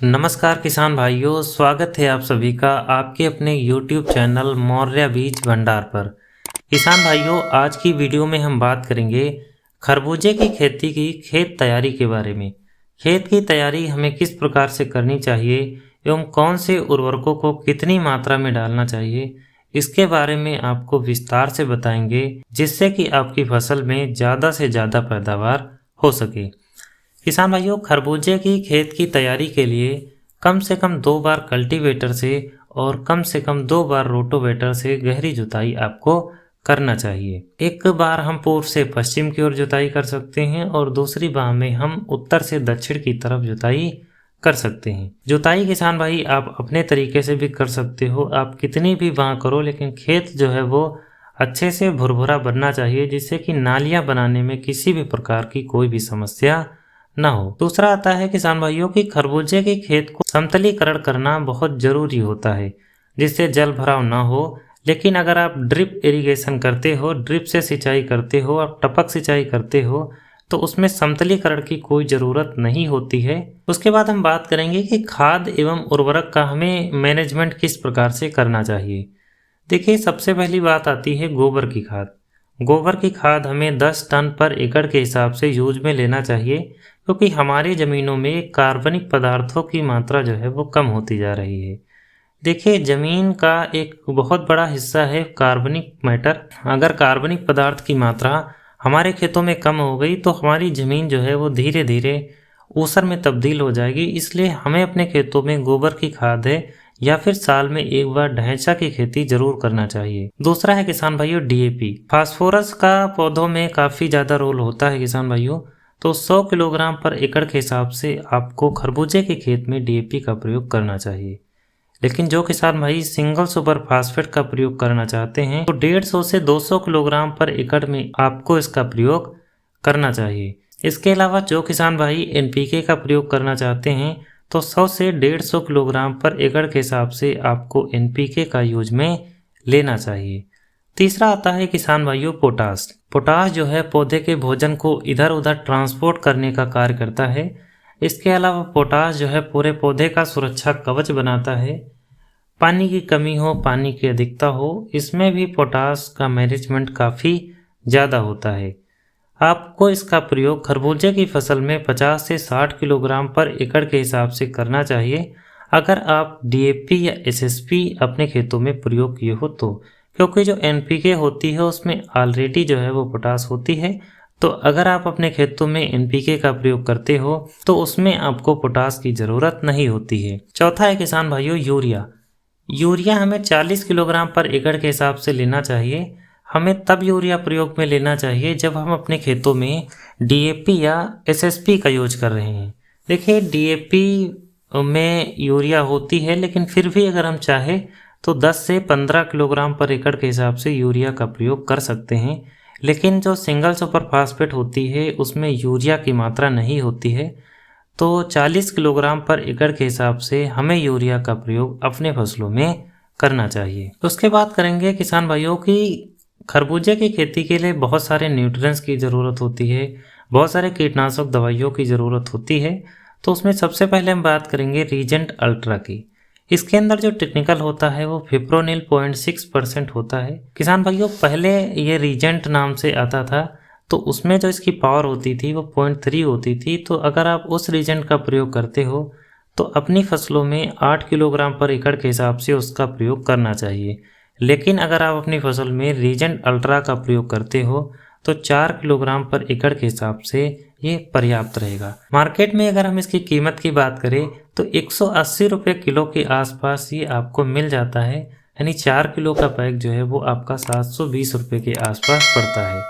नमस्कार किसान भाइयों, स्वागत है आप सभी का आपके अपने YouTube चैनल मौर्य बीज भंडार पर। किसान भाइयों, आज की वीडियो में हम बात करेंगे खरबूजे की खेती की खेत तैयारी के बारे में। खेत की तैयारी हमें किस प्रकार से करनी चाहिए एवं कौन से उर्वरकों को कितनी मात्रा में डालना चाहिए, इसके बारे में आपको विस्तार से बताएंगे, जिससे कि आपकी फसल में ज़्यादा से ज़्यादा पैदावार हो सके। किसान भाइयों, खरबूजे की खेत की तैयारी के लिए कम से कम 2 बार कल्टीवेटर से और कम से कम 2 बार रोटोवेटर से गहरी जुताई आपको करना चाहिए। एक बार हम पूर्व से पश्चिम की ओर जुताई कर सकते हैं और दूसरी बार में हम उत्तर से दक्षिण की तरफ जुताई कर सकते हैं। जुताई किसान भाई आप अपने तरीके से भी कर सकते हो, आप कितनी भी बार करो, लेकिन खेत जो है वो अच्छे से भुरभुरा बनना चाहिए, जिससे कि नालियां बनाने में किसी भी प्रकार की कोई भी समस्या ना हो। दूसरा आता है किसान भाइयों की खरबूजे के खेत को समतलीकरण करना बहुत जरूरी होता है, जिससे जल भराव ना हो। लेकिन अगर आप ड्रिप इरिगेशन करते हो, ड्रिप से सिंचाई करते हो, आप टपक सिंचाई करते हो, तो उसमें समतलीकरण की कोई ज़रूरत नहीं होती है। उसके बाद हम बात करेंगे कि खाद एवं उर्वरक का हमें मैनेजमेंट किस प्रकार से करना चाहिए। देखिए, सबसे पहली बात आती है गोबर की खाद। गोबर की खाद हमें 10 टन पर एकड़ के हिसाब से यूज में लेना चाहिए, क्योंकि हमारी ज़मीनों में कार्बनिक पदार्थों की मात्रा जो है वो कम होती जा रही है। देखिए, ज़मीन का एक बहुत बड़ा हिस्सा है कार्बनिक मैटर। अगर कार्बनिक पदार्थ की मात्रा हमारे खेतों में कम हो गई तो हमारी ज़मीन जो है वो धीरे धीरे ऊसर में तब्दील हो जाएगी। इसलिए हमें अपने खेतों में गोबर की खाद है या फिर साल में एक बार ढैंचा की खेती जरूर करना चाहिए। दूसरा है किसान भाइयों डीएपी। फास्फोरस का पौधों में काफ़ी ज़्यादा रोल होता है किसान भाइयों, तो 100 किलोग्राम पर एकड़ के हिसाब से आपको खरबूजे के खेत में डीएपी का प्रयोग करना चाहिए। लेकिन जो किसान भाई सिंगल सुपर फास्फेट का प्रयोग करना चाहते हैं तो 150 से 200 किलोग्राम पर एकड़ में आपको इसका प्रयोग करना चाहिए। इसके अलावा जो किसान भाई एनपीके का प्रयोग करना चाहते हैं तो 100 से 150 किलोग्राम पर एकड़ के हिसाब से आपको एनपीके का यूज में लेना चाहिए। तीसरा आता है किसान भाइयों पोटास। पोटास जो है पौधे के भोजन को इधर उधर ट्रांसपोर्ट करने का कार्य करता है। इसके अलावा पोटास जो है पूरे पौधे का सुरक्षा कवच बनाता है। पानी की कमी हो, पानी की अधिकता हो, इसमें भी पोटास का मैनेजमेंट काफ़ी ज़्यादा होता है। आपको इसका प्रयोग खरबूजे की फसल में 50 से 60 किलोग्राम पर एकड़ के हिसाब से करना चाहिए, अगर आप डीएपी या एसएसपी अपने खेतों में प्रयोग किए हो तो। क्योंकि जो एनपीके होती है उसमें ऑलरेडी जो है वो पोटास होती है, तो अगर आप अपने खेतों में एनपीके का प्रयोग करते हो तो उसमें आपको पोटास की ज़रूरत नहीं होती है। चौथा है किसान भाइयों यूरिया। यूरिया हमें 40 किलोग्राम पर एकड़ के हिसाब से लेना चाहिए। हमें तब यूरिया प्रयोग में लेना चाहिए जब हम अपने खेतों में डीएपी या एसएसपी का यूज कर रहे हैं। देखिए, डीएपी में यूरिया होती है, लेकिन फिर भी अगर हम चाहें तो 10 से 15 किलोग्राम पर एकड़ के हिसाब से यूरिया का प्रयोग कर सकते हैं। लेकिन जो सिंगल सुपर फास्फेट होती है उसमें यूरिया की मात्रा नहीं होती है, तो 40 किलोग्राम पर एकड़ के हिसाब से हमें यूरिया का प्रयोग अपने फसलों में करना चाहिए। उसके बाद करेंगे किसान भाइयों की खरबूजे की खेती के लिए बहुत सारे न्यूट्रिएंट्स की ज़रूरत होती है, बहुत सारे कीटनाशक दवाइयों की ज़रूरत होती है। तो उसमें सबसे पहले हम बात करेंगे रीजेंट अल्ट्रा की। इसके अंदर जो टेक्निकल होता है वो फिप्रोनिल 0.6% होता है। किसान भाइयों, पहले ये रीजेंट नाम से आता था, तो उसमें जो इसकी पावर होती थी वो 0.3 होती थी। तो अगर आप उस रीजेंट का प्रयोग करते हो तो अपनी फसलों में 8 किलोग्राम पर एकड़ के हिसाब से उसका प्रयोग करना चाहिए। लेकिन अगर आप अपनी फसल में रीजेंट अल्ट्रा का प्रयोग करते हो तो 4 किलोग्राम पर एकड़ के हिसाब से ये पर्याप्त रहेगा। मार्केट में अगर हम इसकी कीमत की बात करें तो 180 रुपये किलो के आसपास ये आपको मिल जाता है, यानी 4 किलो का पैक जो है वो आपका 720 रुपये के आसपास पड़ता है।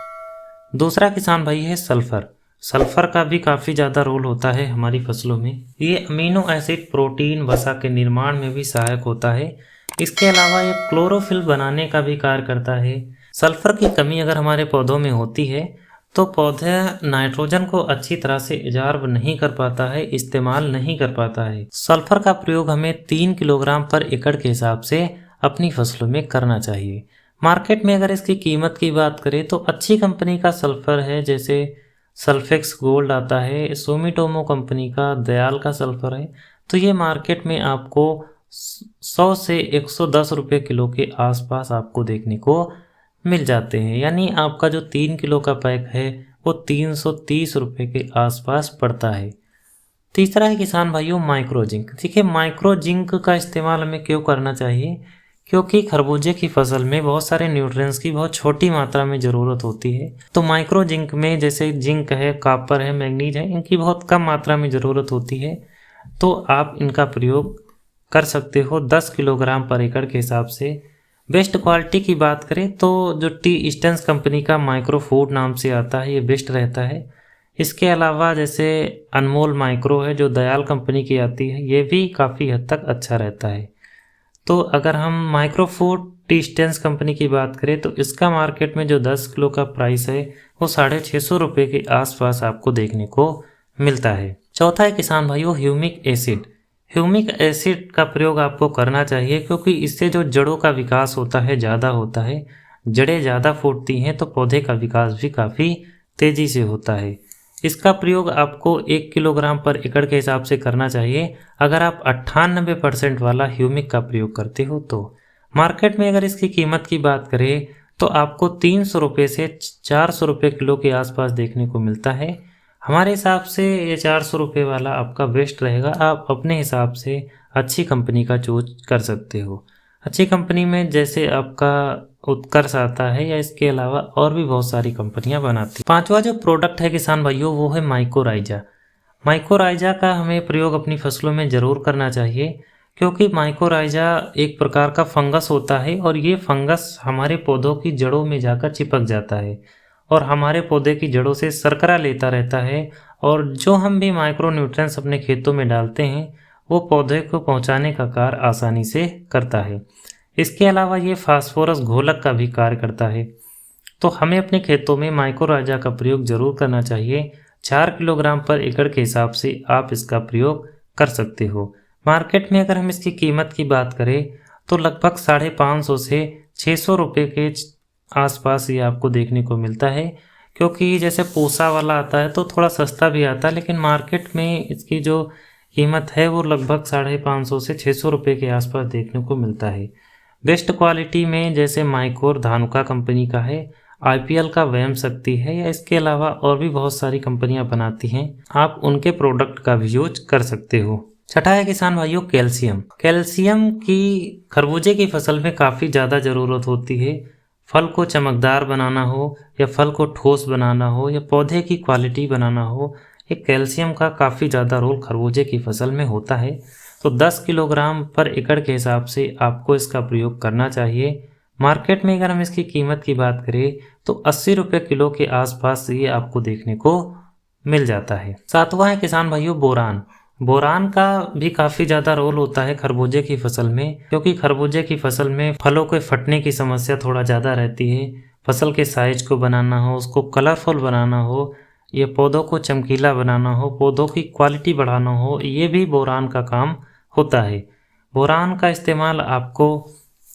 दूसरा किसान भाई है सल्फर। सल्फर का भी काफ़ी ज़्यादा रोल होता है हमारी फसलों में। ये अमीनो एसिड, प्रोटीन, वसा के निर्माण में भी सहायक होता है। इसके अलावा ये क्लोरोफिल बनाने का भी कार्य करता है। सल्फर की कमी अगर हमारे पौधों में होती है तो पौधा नाइट्रोजन को अच्छी तरह से एब्जॉर्ब नहीं कर पाता है, इस्तेमाल नहीं कर पाता है। सल्फर का प्रयोग हमें 3 किलोग्राम पर एकड़ के हिसाब से अपनी फसलों में करना चाहिए। मार्केट में अगर इसकी कीमत की बात करें तो अच्छी कंपनी का सल्फर है, जैसे सल्फेक्स गोल्ड आता है, सोमिटोमो कंपनी का दयाल का सल्फर है, तो ये मार्केट में आपको 100 से 110 रुपये किलो के आसपास आपको देखने को मिल जाते हैं। यानी आपका जो 3 किलो का पैक है वो 330 रुपये के आसपास पड़ता है। तीसरा है किसान भाइयों माइक्रो जिंक। देखिए माइक्रो जिंक का इस्तेमाल हमें क्यों करना चाहिए, क्योंकि खरबूजे की फसल में बहुत सारे न्यूट्रिएंट्स की बहुत छोटी मात्रा में ज़रूरत होती है। तो माइक्रो जिंक में जैसे जिंक है, कॉपर है, मैग्नीज है, इनकी बहुत कम मात्रा में ज़रूरत होती है। तो आप इनका प्रयोग कर सकते हो 10 किलोग्राम पर एकड़ के हिसाब से। बेस्ट क्वालिटी की बात करें तो जो टी ईस्टर्न्स कंपनी का माइक्रो फूड नाम से आता है ये बेस्ट रहता है। इसके अलावा जैसे अनमोल माइक्रो है जो दयाल कंपनी की आती है, ये भी काफ़ी हद तक अच्छा रहता है। तो अगर हम माइक्रो फूड टी ईस्टर्न्स कंपनी की बात करें तो इसका मार्केट में जो 10 किलो का प्राइस है वो 650 रुपये के आसपास आपको देखने को मिलता है। चौथा है किसान भाइयों ह्यूमिक एसिड। ह्यूमिक एसिड का प्रयोग आपको करना चाहिए क्योंकि इससे जो जड़ों का विकास होता है ज़्यादा होता है। जड़ें ज़्यादा फूटती हैं तो पौधे का विकास भी काफ़ी तेज़ी से होता है। इसका प्रयोग आपको 1 किलोग्राम पर एकड़ के हिसाब से करना चाहिए अगर आप 98% वाला ह्यूमिक का प्रयोग करते हो तो। मार्केट में अगर इसकी कीमत की बात करें तो आपको 300 रुपये से 400 रुपये किलो के आसपास देखने को मिलता है। हमारे हिसाब से ये 400 रुपये वाला आपका बेस्ट रहेगा। आप अपने हिसाब से अच्छी कंपनी का चूज कर सकते हो। अच्छी कंपनी में जैसे आपका उत्कर्ष आता है या इसके अलावा और भी बहुत सारी कंपनियां बनाती हैं। पांचवा जो प्रोडक्ट है किसान भाइयों वो है माइकोराइजा। माइकोराइजा का हमें प्रयोग अपनी फसलों में ज़रूर करना चाहिए क्योंकि माइकोराइजा एक प्रकार का फंगस होता है और ये फंगस हमारे पौधों की जड़ों में जाकर चिपक जाता है और हमारे पौधे की जड़ों से सरकरा लेता रहता है। और जो हम भी माइक्रो न्यूट्रिएंट्स अपने खेतों में डालते हैं वो पौधे को पहुंचाने का कार्य आसानी से करता है। इसके अलावा ये फास्फोरस घोलक का भी कार्य करता है। तो हमें अपने खेतों में माइकोराइजा का प्रयोग जरूर करना चाहिए। 4 किलोग्राम पर एकड़ के हिसाब से आप इसका प्रयोग कर सकते हो। मार्केट में अगर हम इसकी कीमत की बात करें तो लगभग 550 से 600 रुपये के आसपास ये आपको देखने को मिलता है क्योंकि जैसे पूसा वाला आता है तो थोड़ा सस्ता भी आता है, लेकिन मार्केट में इसकी जो कीमत है वो लगभग 550 से 600 रुपये के आसपास देखने को मिलता है। बेस्ट क्वालिटी में जैसे माइकोर धानुका कंपनी का है, IPL का वैम शक्ति है या इसके अलावा और भी बहुत सारी कंपनियां बनाती हैं, आप उनके प्रोडक्ट का भी यूज कर सकते हो। छठा है किसान भाइयों कैल्शियम। कैल्शियम की खरबूजे की फसल में काफ़ी ज़्यादा ज़रूरत होती है। फल को चमकदार बनाना हो या फल को ठोस बनाना हो या पौधे की क्वालिटी बनाना हो, एक कैल्शियम का काफ़ी ज़्यादा रोल खरबूजे की फसल में होता है। तो 10 किलोग्राम पर एकड़ के हिसाब से आपको इसका प्रयोग करना चाहिए। मार्केट में अगर हम इसकी कीमत की बात करें तो 80 रुपये किलो के आसपास ये आपको देखने को मिल जाता है। सातवां है किसान भाइयों बोरान। बोरान का भी काफ़ी ज़्यादा रोल होता है खरबूजे की फसल में क्योंकि खरबूजे की फसल में फलों के फटने की समस्या थोड़ा ज़्यादा रहती है। फसल के साइज को बनाना हो, उसको कलरफुल बनाना हो, ये पौधों को चमकीला बनाना हो, पौधों की क्वालिटी बढ़ाना हो, ये भी बोरान का काम होता है। बोरान का इस्तेमाल आपको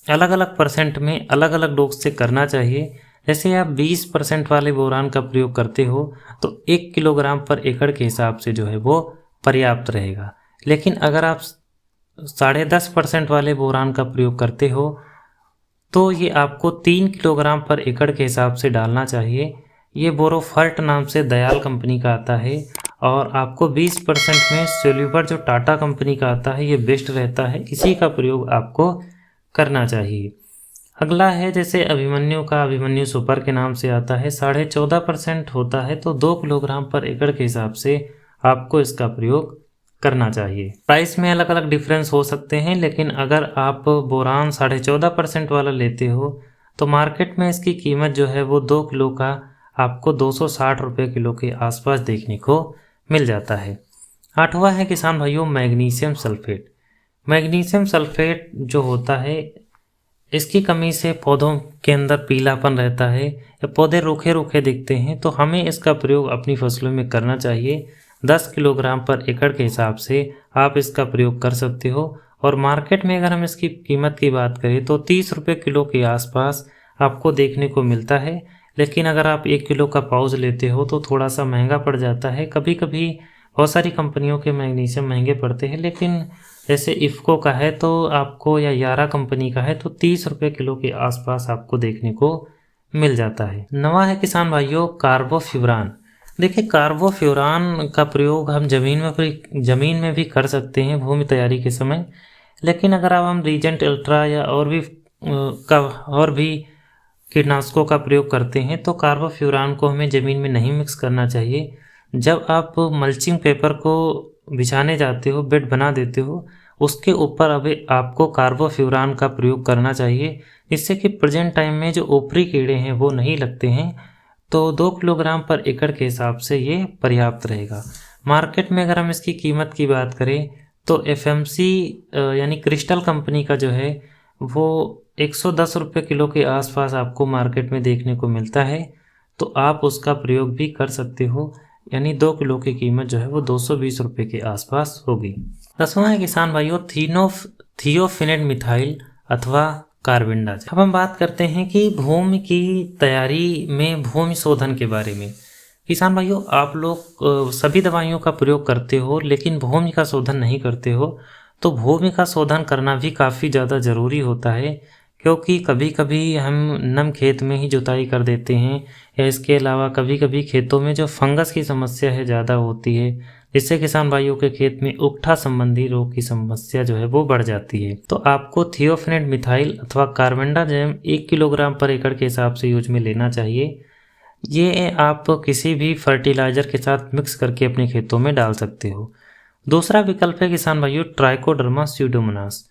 अलग अलग परसेंट में अलग अलग डोज से करना चाहिए। जैसे आप 20% वाले बोरान का प्रयोग करते हो तो 1 किलोग्राम पर एकड़ के हिसाब से जो है वो पर्याप्त रहेगा। लेकिन अगर आप 10.5% वाले बोरान का प्रयोग करते हो तो ये आपको 3 किलोग्राम पर एकड़ के हिसाब से डालना चाहिए। ये बोरोफर्ट नाम से दयाल कंपनी का आता है और आपको 20% में सोल्यूबर जो टाटा कंपनी का आता है ये बेस्ट रहता है, इसी का प्रयोग आपको करना चाहिए। अगला है जैसे अभिमन्यु का, अभिमन्यु सुपर के नाम से आता है, 14.5% होता है। तो 2 किलोग्राम पर एकड़ के हिसाब से आपको इसका प्रयोग करना चाहिए। प्राइस में अलग अलग डिफरेंस हो सकते हैं, लेकिन अगर आप बोरान 14.5% वाला लेते हो तो मार्केट में इसकी कीमत जो है वो 2 किलो का आपको 260 रुपये किलो के आसपास देखने को मिल जाता है। आठवां है किसान भाइयों मैग्नीशियम सल्फेट। मैग्नीशियम सल्फेट जो होता है इसकी कमी से पौधों के अंदर पीलापन रहता है या पौधे रूखे रूखे दिखते हैं, तो हमें इसका प्रयोग अपनी फसलों में करना चाहिए। 10 किलोग्राम पर एकड़ के हिसाब से आप इसका प्रयोग कर सकते हो और मार्केट में अगर हम इसकी कीमत की बात करें तो 30 रुपये किलो के आसपास आपको देखने को मिलता है। लेकिन अगर आप 1 किलो का पाउच लेते हो तो थोड़ा सा महंगा पड़ जाता है। कभी कभी बहुत सारी कंपनियों के मैग्नीशियम महंगे पड़ते हैं, लेकिन जैसे इफ़को का है तो आपको, या यारा कंपनी का है तो 30 रुपये किलो के आसपास आपको देखने को मिल जाता है। नवा है किसान भाइयों कार्बोफ्यूरान। देखिए, कार्बोफ्यूरान का प्रयोग हम ज़मीन में भी कर सकते हैं भूमि तैयारी के समय, लेकिन अगर अब हम रीजेंट अल्ट्रा या और भी कीटनाशकों का प्रयोग करते हैं तो कार्बोफ्यूरान को हमें ज़मीन में नहीं मिक्स करना चाहिए। जब आप मल्चिंग पेपर को बिछाने जाते हो, बेड बना देते हो, उसके ऊपर अभी आपको कार्बोफ्यूरान का प्रयोग करना चाहिए, जिससे कि प्रेजेंट टाइम में जो ऊपरी कीड़े हैं वो नहीं लगते हैं। तो 2 किलोग्राम पर एकड़ के हिसाब से ये पर्याप्त रहेगा। मार्केट में अगर हम इसकी कीमत की बात करें तो एफएमसी यानी क्रिस्टल कंपनी का जो है वो 110 रुपये किलो के आसपास आपको मार्केट में देखने को मिलता है, तो आप उसका प्रयोग भी कर सकते हो। यानी 2 किलो की कीमत जो है वो 220 रुपये के आसपास होगी। 10वां है किसान भाइयों थियोफिनेट मिथाइल अथवा कार्बेंडाजिम। अब हम बात करते हैं कि भूमि की तैयारी में भूमि शोधन के बारे में। किसान भाइयों, आप लोग सभी दवाइयों का प्रयोग करते हो लेकिन भूमि का शोधन नहीं करते हो, तो भूमि का शोधन करना भी काफ़ी ज़्यादा ज़रूरी होता है, क्योंकि कभी कभी हम नम खेत में ही जुताई कर देते हैं, या इसके अलावा कभी कभी खेतों में जो फंगस की समस्या है ज़्यादा होती है, जिससे किसान भाइयों के खेत में उकठा संबंधी रोग की समस्या जो है वो बढ़ जाती है। तो आपको थियोफिनेट मिथाइल अथवा कार्बेंडाजिम 1 किलोग्राम पर एकड़ के हिसाब से यूज में लेना चाहिए। ये आप किसी भी फर्टिलाइज़र के साथ मिक्स करके अपने खेतों में डाल सकते हो। दूसरा विकल्प है किसान भाइयों ट्राइकोडर्मा स्यूडोमोनास।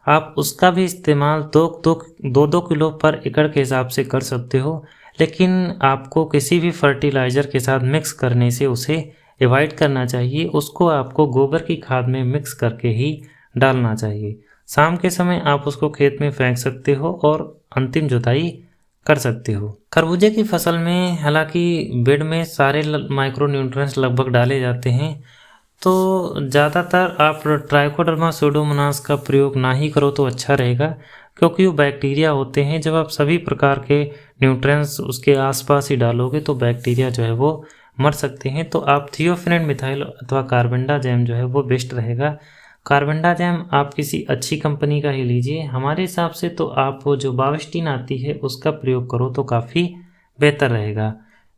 आप उसका भी इस्तेमाल 2 किलो पर एकड़ के हिसाब से कर सकते हो, लेकिन आपको किसी भी फर्टिलाइज़र के साथ मिक्स करने से उसे अवॉइड करना चाहिए। उसको आपको गोबर की खाद में मिक्स करके ही डालना चाहिए। शाम के समय आप उसको खेत में फेंक सकते हो और अंतिम जुताई कर सकते हो। खरबूजे की फसल में हालांकि बेड में सारे माइक्रो न्यूट्रिएंट्स लगभग डाले जाते हैं, तो ज़्यादातर आप ट्राइकोडर्मा स्यूडोमोनास का प्रयोग ना ही करो तो अच्छा रहेगा, क्योंकि वो बैक्टीरिया होते हैं। जब आप सभी प्रकार के न्यूट्रिएंट्स उसके आसपास ही डालोगे तो बैक्टीरिया जो है वो मर सकते हैं। तो आप थियोफिनेट मिथाइल अथवा कार्बेंडाजिम जो है वो बेस्ट रहेगा। कार्बेंडाजिम आप किसी अच्छी कंपनी का ही लीजिए। हमारे हिसाब से तो आप जो बाविस्टिन आती है उसका प्रयोग करो तो काफ़ी बेहतर रहेगा।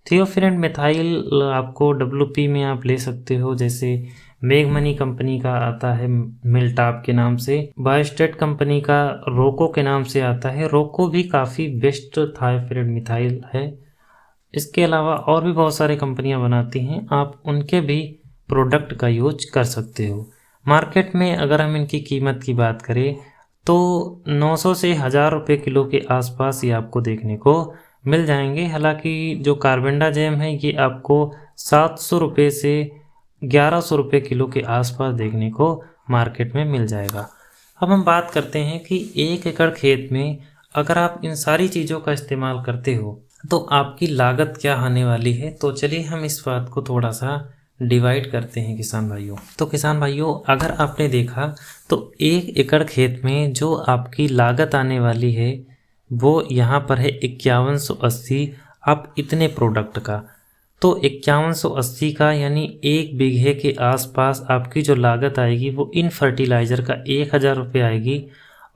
थियोफिनेट मिथाइल आपको WP में आप ले सकते हो, जैसे मेघमनी कंपनी का आता है मिल्टाप के नाम से, बायोस्टेट कंपनी का रोको के नाम से आता है। रोको भी काफ़ी बेस्ट थियोफिनेट मिथाइल है। इसके अलावा और भी बहुत सारी कंपनियां बनाती हैं, आप उनके भी प्रोडक्ट का यूज कर सकते हो। मार्केट में अगर हम इनकी कीमत की बात करें तो 900 से 1000 रुपये किलो के आसपास ये आपको देखने को मिल जाएंगे। हालांकि जो कार्बेंडाजिम है ये आपको 700 रुपये से 1100 रुपये किलो के आसपास देखने को मार्केट में मिल जाएगा। अब हम बात करते हैं कि 1 एकड़ खेत में अगर आप इन सारी चीज़ों का इस्तेमाल करते हो तो आपकी लागत क्या आने वाली है। तो चलिए हम इस बात को थोड़ा सा डिवाइड करते हैं किसान भाइयों। तो किसान भाइयों, अगर आपने देखा तो 1 एकड़ खेत में जो आपकी लागत आने वाली है वो यहाँ पर है 5180। आप इतने प्रोडक्ट का तो 5180 का यानी 1 बीघे के आसपास आपकी जो लागत आएगी वो इन फर्टिलाइज़र का 1000 रुपये आएगी।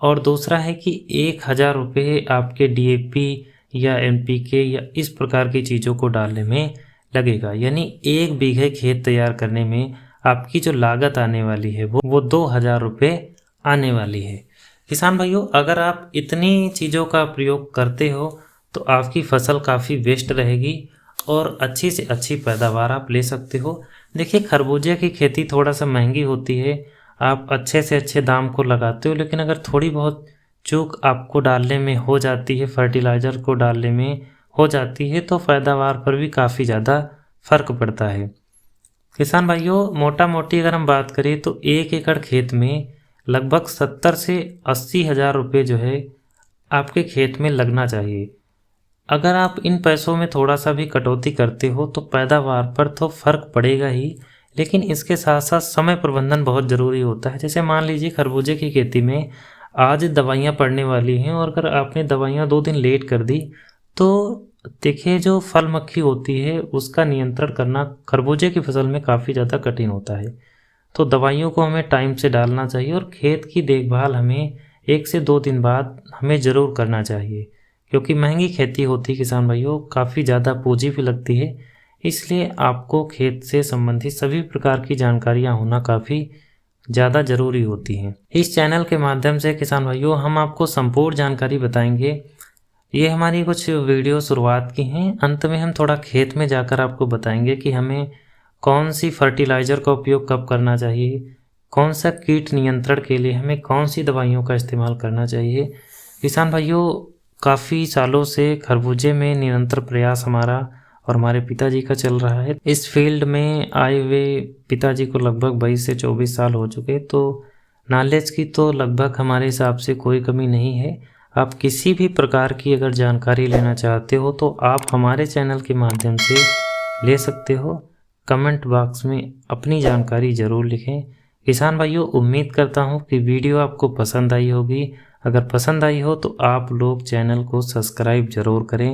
और दूसरा है कि 1000 रुपये आपके DAP या NPK या इस प्रकार की चीज़ों को डालने में लगेगा। यानी 1 बीघे खेत तैयार करने में आपकी जो लागत आने वाली है वो 2000 रुपये आने वाली है। किसान भाइयों, अगर आप इतनी चीज़ों का प्रयोग करते हो तो आपकी फसल काफ़ी बेस्ट रहेगी और अच्छी से अच्छी पैदावार आप ले सकते हो। देखिए, खरबूजे की खेती थोड़ा सा महंगी होती है, आप अच्छे से अच्छे दाम को लगाते हो, लेकिन अगर थोड़ी बहुत चूक आपको डालने में हो जाती है, फर्टिलाइज़र को डालने में हो जाती है, तो पैदावार पर भी काफ़ी ज़्यादा फ़र्क पड़ता है। किसान भाइयों, मोटा मोटी अगर हम बात करें तो 1 एकड़ खेत में लगभग 70 से 80 हज़ार रुपये जो है आपके खेत में लगना चाहिए। अगर आप इन पैसों में थोड़ा सा भी कटौती करते हो तो पैदावार पर तो फ़र्क पड़ेगा ही, लेकिन इसके साथ साथ समय प्रबंधन बहुत ज़रूरी होता है। जैसे मान लीजिए खरबूजे की खेती में आज दवाइयाँ पड़ने वाली हैं और अगर आपने दवाइयाँ 2 दिन लेट कर दी तो देखिए, जो फल मक्खी होती है उसका नियंत्रण करना खरबूजे की फसल में काफ़ी ज़्यादा कठिन होता है। तो दवाइयों को हमें टाइम से डालना चाहिए और खेत की देखभाल हमें 1 से 2 दिन बाद हमें ज़रूर करना चाहिए, क्योंकि महंगी खेती होती है किसान भाइयों, काफ़ी ज़्यादा पूँजी भी लगती है। इसलिए आपको खेत से संबंधित सभी प्रकार की जानकारियाँ होना काफ़ी ज़्यादा ज़रूरी होती हैं। इस चैनल के माध्यम से किसान भाइयों हम आपको संपूर्ण जानकारी बताएँगे। ये हमारी कुछ वीडियो शुरुआत की हैं। अंत में हम थोड़ा खेत में जाकर आपको बताएँगे कि हमें कौन सी फर्टिलाइज़र का उपयोग कब करना चाहिए, कौन सा कीट नियंत्रण के लिए हमें कौन सी दवाइयों का इस्तेमाल करना चाहिए। किसान भाइयों, काफ़ी सालों से खरबूजे में निरंतर प्रयास हमारा और हमारे पिताजी का चल रहा है। इस फील्ड में आए हुए पिताजी को लगभग 22 से 24 साल हो चुके, तो नॉलेज की तो लगभग हमारे हिसाब से कोई कमी नहीं है। आप किसी भी प्रकार की अगर जानकारी लेना चाहते हो तो आप हमारे चैनल के माध्यम से ले सकते हो। कमेंट बॉक्स में अपनी जानकारी ज़रूर लिखें। किसान भाइयों, उम्मीद करता हूँ कि वीडियो आपको पसंद आई होगी। अगर पसंद आई हो तो आप लोग चैनल को सब्सक्राइब ज़रूर करें